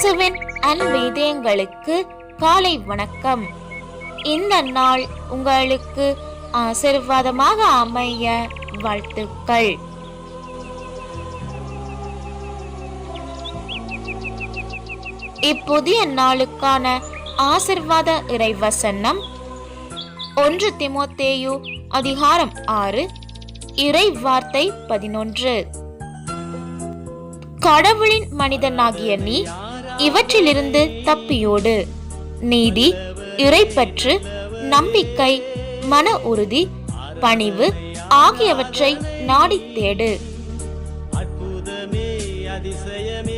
இயேசுவின் அன்பு இதயங்களுக்கு காலை வணக்கம். இந்த நாள் உங்களுக்கு ஆசீர்வாதமாக அமைய வாழ்த்துக்கள். இப்புதிய நாளுக்கான ஆசீர்வாத இறைவசனம் 1 தீமோத்தேயு அதிகாரம் 6 இறை வார்த்தை 11. கடவுளின் மனிதனாகிய நீ இவற்றிலிருந்து தப்பியோடு. நீதி, இறைப்பற்று, நம்பிக்கை, மன உறுதி, பணிவு ஆகியவற்றை நாடி தேடு. அற்புதமே அதிசயமே